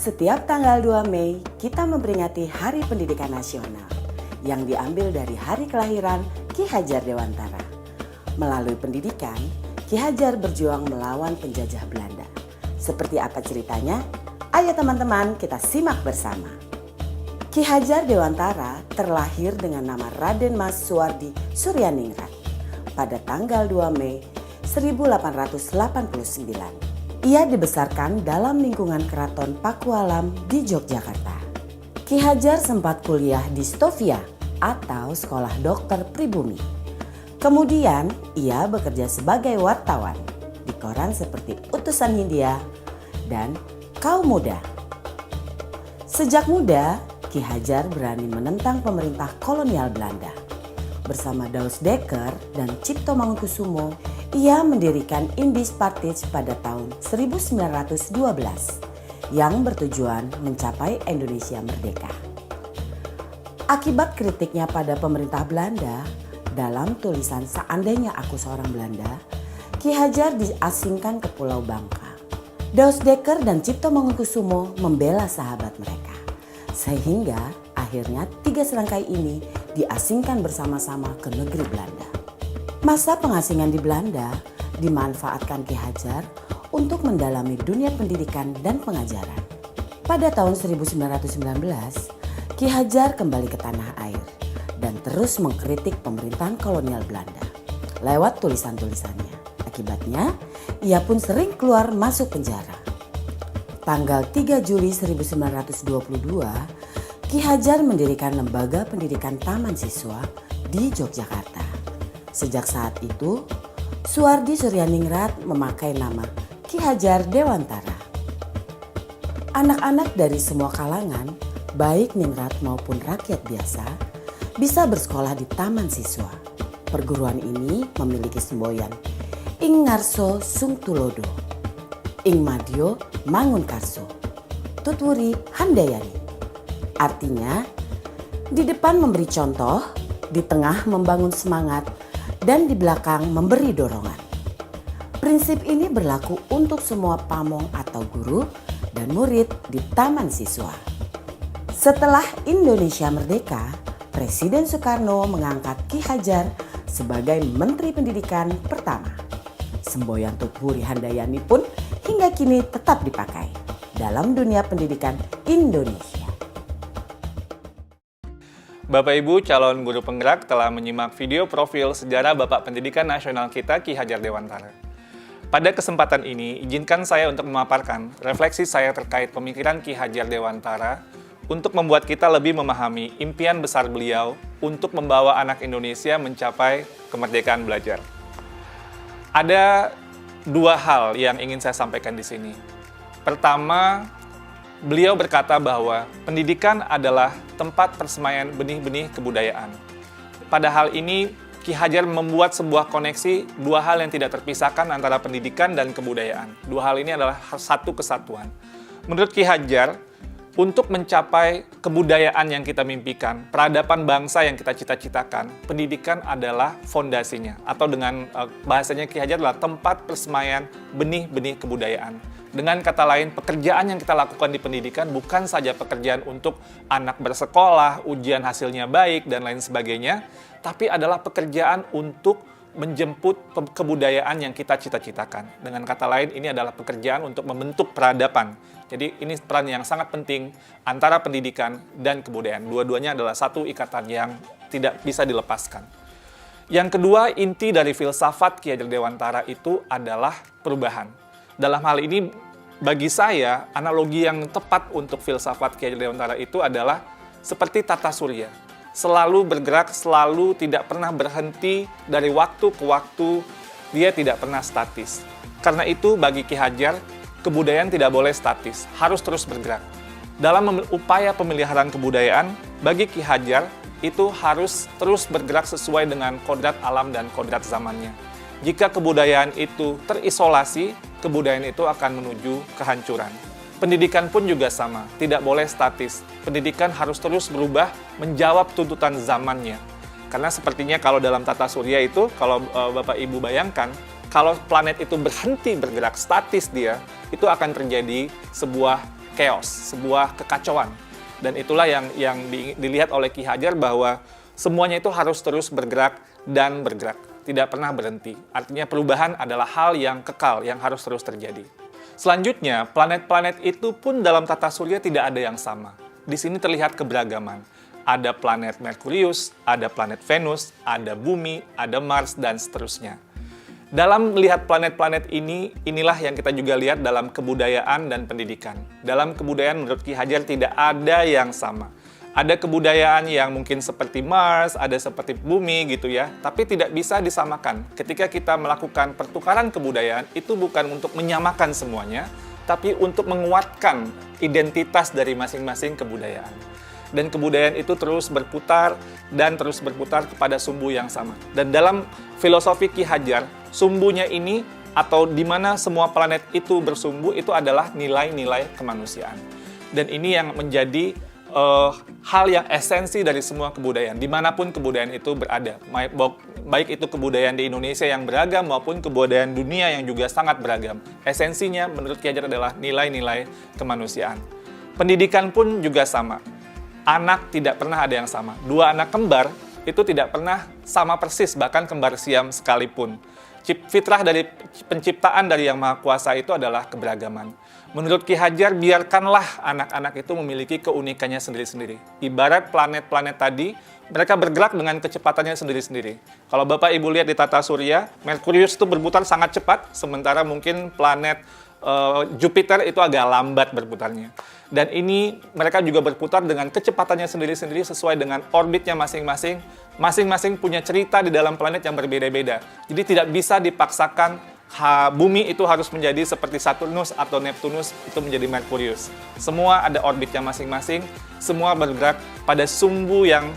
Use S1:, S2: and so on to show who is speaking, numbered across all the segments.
S1: Setiap tanggal 2 Mei, kita memperingati Hari Pendidikan Nasional yang diambil dari hari kelahiran Ki Hajar Dewantara. Melalui pendidikan, Ki Hajar berjuang melawan penjajah Belanda. Seperti apa ceritanya? Ayo teman-teman, kita simak bersama. Ki Hajar Dewantara terlahir dengan nama Raden Mas Suwardi Suryaningrat pada tanggal 2 Mei 1889. Ia dibesarkan dalam lingkungan Keraton Pakualam di Yogyakarta. Ki Hajar sempat kuliah di Stovia atau Sekolah Dokter Pribumi. Kemudian ia bekerja sebagai wartawan di koran seperti Utusan Hindia dan Kaum Muda. Sejak muda, Ki Hajar berani menentang pemerintah kolonial Belanda. Bersama Daus Dekker dan Cipto Mangunkusumo, ia mendirikan Indies Partij pada tahun 1912 yang bertujuan mencapai Indonesia merdeka. Akibat kritiknya pada pemerintah Belanda, dalam tulisan Seandainya Aku Seorang Belanda, Ki Hajar diasingkan ke Pulau Bangka. Daus Dekker dan Cipto Mangunkusumo membela sahabat mereka, sehingga akhirnya tiga serangkai ini diasingkan bersama-sama ke negeri Belanda. Masa pengasingan di Belanda dimanfaatkan Ki Hajar untuk mendalami dunia pendidikan dan pengajaran. Pada tahun 1919, Ki Hajar kembali ke tanah air dan terus mengkritik pemerintahan kolonial Belanda lewat tulisan-tulisannya. Akibatnya, ia pun sering keluar masuk penjara. Tanggal 3 Juli 1922, Ki Hajar mendirikan Lembaga Pendidikan Taman Siswa di Yogyakarta. Sejak saat itu, Suwardi Suryaningrat memakai nama Ki Hajar Dewantara. Anak-anak dari semua kalangan, baik ningrat maupun rakyat biasa, bisa bersekolah di Taman Siswa. Perguruan ini memiliki semboyan Ing Ngarso Sung Tulodo, Ing Madyo Mangunkarso, Tutwuri Handayani. Artinya, di depan memberi contoh, di tengah membangun semangat, dan di belakang memberi dorongan. Prinsip ini berlaku untuk semua pamong atau guru dan murid di Taman Siswa. Setelah Indonesia merdeka, Presiden Soekarno mengangkat Ki Hajar sebagai Menteri Pendidikan pertama. Semboyan Tutwuri Handayani pun hingga kini tetap dipakai dalam dunia pendidikan Indonesia.
S2: Bapak Ibu calon guru penggerak telah menyimak video profil sejarah Bapak Pendidikan Nasional kita Ki Hajar Dewantara. Pada kesempatan ini, izinkan saya untuk memaparkan refleksi saya terkait pemikiran Ki Hajar Dewantara untuk membuat kita lebih memahami impian besar beliau untuk membawa anak Indonesia mencapai kemerdekaan belajar. Ada dua hal yang ingin saya sampaikan di sini. Pertama, beliau berkata bahwa pendidikan adalah tempat persemaian benih-benih kebudayaan. Pada hal ini, Ki Hajar membuat sebuah koneksi dua hal yang tidak terpisahkan antara pendidikan dan kebudayaan. Dua hal ini adalah satu kesatuan. Menurut Ki Hajar, untuk mencapai kebudayaan yang kita mimpikan, peradaban bangsa yang kita cita-citakan, pendidikan adalah fondasinya. Atau dengan bahasanya Ki Hajar adalah tempat persemaian benih-benih kebudayaan. Dengan kata lain, pekerjaan yang kita lakukan di pendidikan bukan saja pekerjaan untuk anak bersekolah, ujian hasilnya baik, dan lain sebagainya, tapi adalah pekerjaan untuk menjemput kebudayaan yang kita cita-citakan. Dengan kata lain, ini adalah pekerjaan untuk membentuk peradaban. Jadi ini peran yang sangat penting antara pendidikan dan kebudayaan. Dua-duanya adalah satu ikatan yang tidak bisa dilepaskan. Yang kedua, inti dari filsafat Ki Hajar Dewantara itu adalah perubahan. Dalam hal ini, bagi saya, analogi yang tepat untuk filsafat Ki Hajar Dewantara itu adalah seperti tata surya. Selalu bergerak, selalu tidak pernah berhenti dari waktu ke waktu, dia tidak pernah statis. Karena itu, bagi Ki Hajar, kebudayaan tidak boleh statis, harus terus bergerak. Dalam upaya pemeliharaan kebudayaan, bagi Ki Hajar, itu harus terus bergerak sesuai dengan kodrat alam dan kodrat zamannya. Jika kebudayaan itu terisolasi, kebudayaan itu akan menuju kehancuran. Pendidikan pun juga sama, tidak boleh statis. Pendidikan harus terus berubah, menjawab tuntutan zamannya. Karena sepertinya kalau dalam tata surya itu, kalau Bapak Ibu bayangkan, kalau planet itu berhenti bergerak, statis dia, itu akan terjadi sebuah chaos, sebuah kekacauan. Dan itulah yang dilihat oleh Ki Hajar bahwa semuanya itu harus terus bergerak dan bergerak, tidak pernah berhenti. Artinya perubahan adalah hal yang kekal, yang harus terus terjadi. Selanjutnya, planet-planet itu pun dalam tata surya tidak ada yang sama. Di sini terlihat keberagaman. Ada planet Merkurius, ada planet Venus, ada Bumi, ada Mars, dan seterusnya. Dalam melihat planet-planet ini, inilah yang kita juga lihat dalam kebudayaan dan pendidikan. Dalam kebudayaan menurut Ki Hajar tidak ada yang sama. Ada kebudayaan yang mungkin seperti Mars, ada seperti Bumi gitu ya, tapi tidak bisa disamakan. Ketika kita melakukan pertukaran kebudayaan, itu bukan untuk menyamakan semuanya, tapi untuk menguatkan identitas dari masing-masing kebudayaan. Dan kebudayaan itu terus berputar dan terus berputar kepada sumbu yang sama. Dan dalam filosofi Ki Hajar, sumbunya ini atau di mana semua planet itu bersumbu itu adalah nilai-nilai kemanusiaan. Dan ini yang menjadi hal yang esensi dari semua kebudayaan, dimanapun kebudayaan itu berada. Baik itu kebudayaan di Indonesia yang beragam maupun kebudayaan dunia yang juga sangat beragam. Esensinya menurut Ki Hajar adalah nilai-nilai kemanusiaan. Pendidikan pun juga sama. Anak tidak pernah ada yang sama. Dua anak kembar itu tidak pernah sama persis, bahkan kembar siam sekalipun. Fitrah dari penciptaan dari Yang Maha Kuasa itu adalah keberagaman. Menurut Ki Hajar, biarkanlah anak-anak itu memiliki keunikannya sendiri-sendiri. Ibarat planet-planet tadi, mereka bergerak dengan kecepatannya sendiri-sendiri. Kalau Bapak Ibu lihat di tata surya, Merkurius itu berputar sangat cepat, sementara mungkin planet Jupiter itu agak lambat berputarnya. Dan ini mereka juga berputar dengan kecepatannya sendiri-sendiri sesuai dengan orbitnya masing-masing. Masing-masing punya cerita di dalam planet yang berbeda-beda. Jadi tidak bisa dipaksakan Bumi itu harus menjadi seperti Saturnus atau Neptunus itu menjadi Merkurius. Semua ada orbitnya masing-masing, semua bergerak pada sumbu yang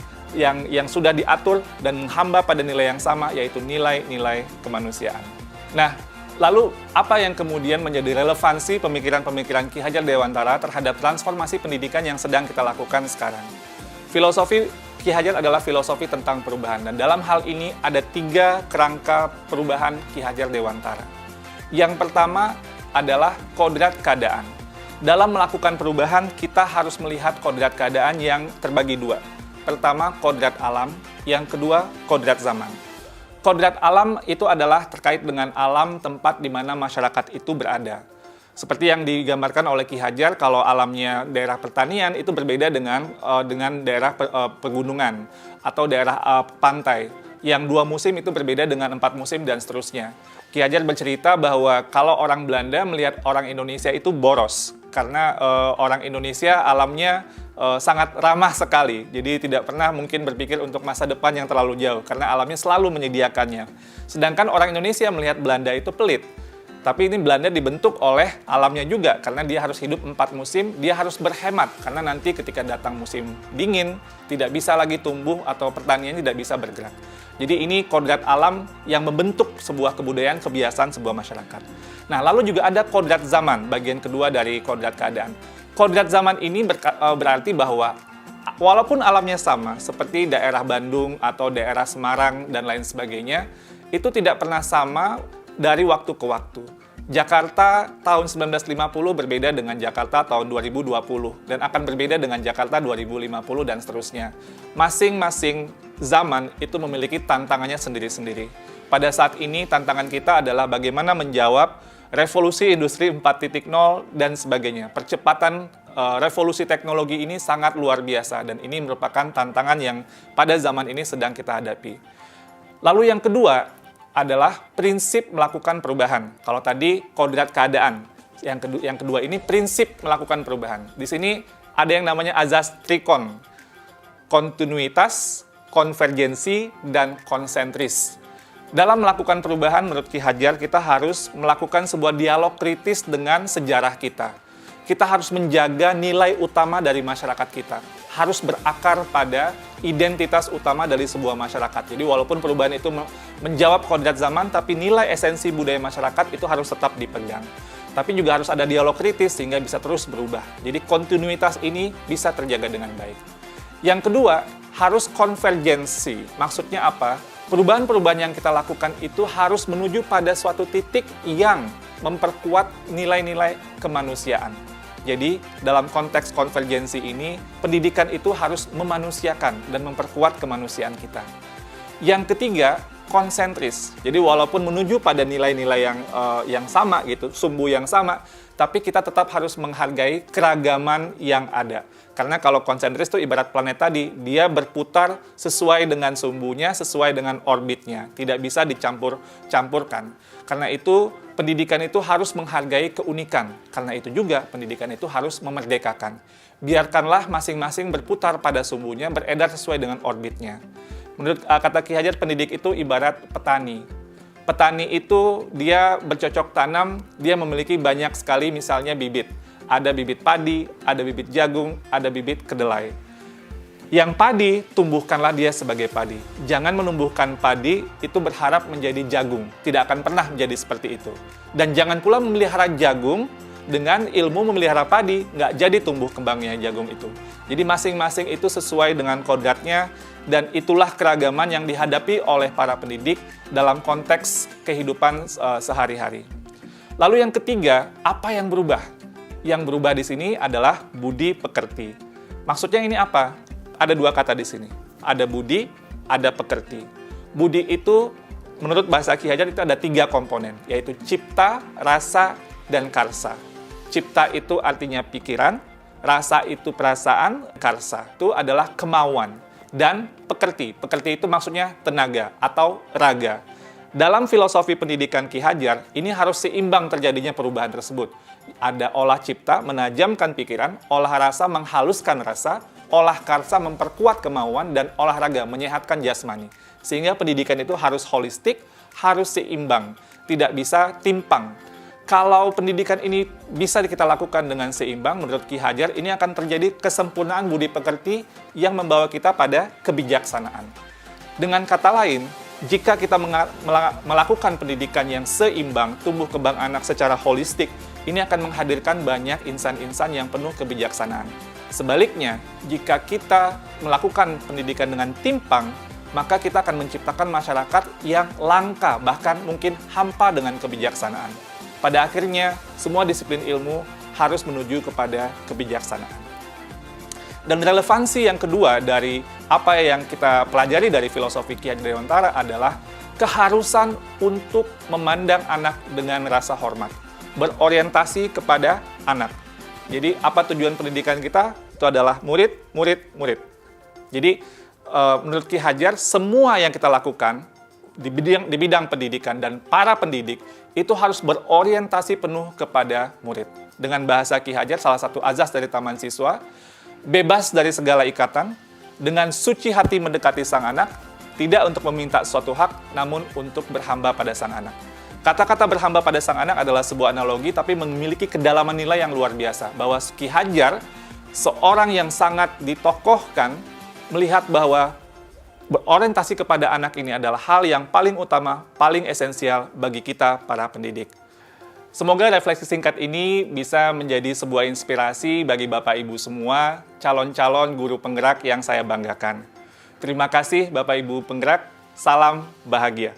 S2: sudah diatur dan menghamba pada nilai yang sama, yaitu nilai-nilai kemanusiaan. Nah, lalu apa yang kemudian menjadi relevansi pemikiran-pemikiran Ki Hajar Dewantara terhadap transformasi pendidikan yang sedang kita lakukan sekarang? Filosofi Ki Hajar adalah filosofi tentang perubahan, dan dalam hal ini ada 3 kerangka perubahan Ki Hajar Dewantara. Yang pertama adalah kodrat keadaan. Dalam melakukan perubahan, kita harus melihat kodrat keadaan yang terbagi 2. Pertama, kodrat alam, yang kedua, kodrat zaman. Kodrat alam itu adalah terkait dengan alam tempat di mana masyarakat itu berada. Seperti yang digambarkan oleh Ki Hajar, kalau alamnya daerah pertanian itu berbeda dengan daerah pegunungan atau daerah pantai. Yang 2 musim itu berbeda dengan 4 musim dan seterusnya. Ki Hajar bercerita bahwa kalau orang Belanda melihat orang Indonesia itu boros, karena orang Indonesia alamnya sangat ramah sekali. Jadi tidak pernah mungkin berpikir untuk masa depan yang terlalu jauh, karena alamnya selalu menyediakannya. Sedangkan orang Indonesia melihat Belanda itu pelit. Tapi ini Belanda dibentuk oleh alamnya juga, karena dia harus hidup 4 musim, dia harus berhemat, karena nanti ketika datang musim dingin, tidak bisa lagi tumbuh atau pertanian tidak bisa bergerak. Jadi ini kodrat alam yang membentuk sebuah kebudayaan, kebiasaan sebuah masyarakat. Nah, lalu juga ada kodrat zaman, bagian kedua dari kodrat keadaan. Kodrat zaman ini berarti bahwa walaupun alamnya sama, seperti daerah Bandung atau daerah Semarang dan lain sebagainya, itu tidak pernah sama dari waktu ke waktu. Jakarta tahun 1950 berbeda dengan Jakarta tahun 2020 dan akan berbeda dengan Jakarta 2050 dan seterusnya. Masing-masing zaman itu memiliki tantangannya sendiri-sendiri. Pada saat ini tantangan kita adalah bagaimana menjawab revolusi industri 4.0 dan sebagainya. Percepatan revolusi teknologi ini sangat luar biasa dan ini merupakan tantangan yang pada zaman ini sedang kita hadapi. Lalu yang kedua adalah prinsip melakukan perubahan. Kalau tadi kodrat keadaan, yang kedua ini prinsip melakukan perubahan. Di sini ada yang namanya azas trikon, kontinuitas, konvergensi, dan konsentris. Dalam melakukan perubahan, menurut Ki Hajar, kita harus melakukan sebuah dialog kritis dengan sejarah kita. Kita harus menjaga nilai utama dari masyarakat kita. Harus berakar pada identitas utama dari sebuah masyarakat. Jadi walaupun perubahan itu menjawab kodrat zaman, tapi nilai esensi budaya masyarakat itu harus tetap dipegang. Tapi juga harus ada dialog kritis sehingga bisa terus berubah. Jadi kontinuitas ini bisa terjaga dengan baik. Yang kedua, harus konvergensi. Maksudnya apa? Perubahan-perubahan yang kita lakukan itu harus menuju pada suatu titik yang memperkuat nilai-nilai kemanusiaan. Jadi, dalam konteks konvergensi ini, pendidikan itu harus memanusiakan dan memperkuat kemanusiaan kita. Yang ketiga, konsentris. Jadi walaupun menuju pada nilai-nilai yang sama gitu, sumbu yang sama, tapi kita tetap harus menghargai keragaman yang ada. Karena kalau konsentris itu ibarat planet tadi, dia berputar sesuai dengan sumbunya, sesuai dengan orbitnya, tidak bisa dicampur-campurkan. Karena itu pendidikan itu harus menghargai keunikan. Karena itu juga pendidikan itu harus memerdekakan. Biarkanlah masing-masing berputar pada sumbunya, beredar sesuai dengan orbitnya. Menurut kata Ki Hajar, pendidik itu ibarat petani. Petani itu dia bercocok tanam, dia memiliki banyak sekali misalnya bibit. Ada bibit padi, ada bibit jagung, ada bibit kedelai. Yang padi, tumbuhkanlah dia sebagai padi. Jangan menumbuhkan padi itu berharap menjadi jagung. Tidak akan pernah menjadi seperti itu. Dan jangan pula memelihara jagung dengan ilmu memelihara padi, nggak jadi tumbuh kembangnya jagung itu. Jadi masing-masing itu sesuai dengan kodratnya, dan itulah keragaman yang dihadapi oleh para pendidik dalam konteks kehidupan sehari-hari. Lalu yang ketiga, apa yang berubah? Yang berubah di sini adalah budi pekerti. Maksudnya ini apa? Ada dua kata di sini. Ada budi, ada pekerti. Budi itu, menurut bahasa Ki Hajar itu ada 3 komponen, yaitu cipta, rasa, dan karsa. Cipta itu artinya pikiran, rasa itu perasaan, karsa itu adalah kemauan. Dan pekerti. Pekerti itu maksudnya tenaga atau raga. Dalam filosofi pendidikan Ki Hajar, ini harus seimbang terjadinya perubahan tersebut. Ada olah cipta, menajamkan pikiran, olah rasa, menghaluskan rasa, olah karsa, memperkuat kemauan, dan olahraga, menyehatkan jasmani. Sehingga pendidikan itu harus holistik, harus seimbang, tidak bisa timpang. Kalau pendidikan ini bisa kita lakukan dengan seimbang, menurut Ki Hajar, ini akan terjadi kesempurnaan budi pekerti yang membawa kita pada kebijaksanaan. Dengan kata lain, jika kita melakukan pendidikan yang seimbang, tumbuh kembang anak secara holistik, ini akan menghadirkan banyak insan-insan yang penuh kebijaksanaan. Sebaliknya, jika kita melakukan pendidikan dengan timpang, maka kita akan menciptakan masyarakat yang langka, bahkan mungkin hampa dengan kebijaksanaan. Pada akhirnya, semua disiplin ilmu harus menuju kepada kebijaksanaan. Dan relevansi yang kedua dari apa yang kita pelajari dari filosofi Ki Hajar Dewantara adalah keharusan untuk memandang anak dengan rasa hormat, berorientasi kepada anak. Jadi, apa tujuan pendidikan kita? Itu adalah murid, murid, murid. Jadi, menurut Ki Hajar, semua yang kita lakukan di bidang pendidikan dan para pendidik itu harus berorientasi penuh kepada murid. Dengan bahasa Ki Hajar, salah satu azas dari Taman Siswa, bebas dari segala ikatan, dengan suci hati mendekati sang anak, tidak untuk meminta suatu hak, namun untuk berhamba pada sang anak. Kata-kata berhamba pada sang anak adalah sebuah analogi, tapi memiliki kedalaman nilai yang luar biasa. Bahwa Ki Hajar, seorang yang sangat ditokohkan, melihat bahwa berorientasi kepada anak ini adalah hal yang paling utama, paling esensial bagi kita para pendidik. Semoga refleksi singkat ini bisa menjadi sebuah inspirasi bagi Bapak Ibu semua, calon-calon guru penggerak yang saya banggakan. Terima kasih Bapak Ibu penggerak, salam bahagia.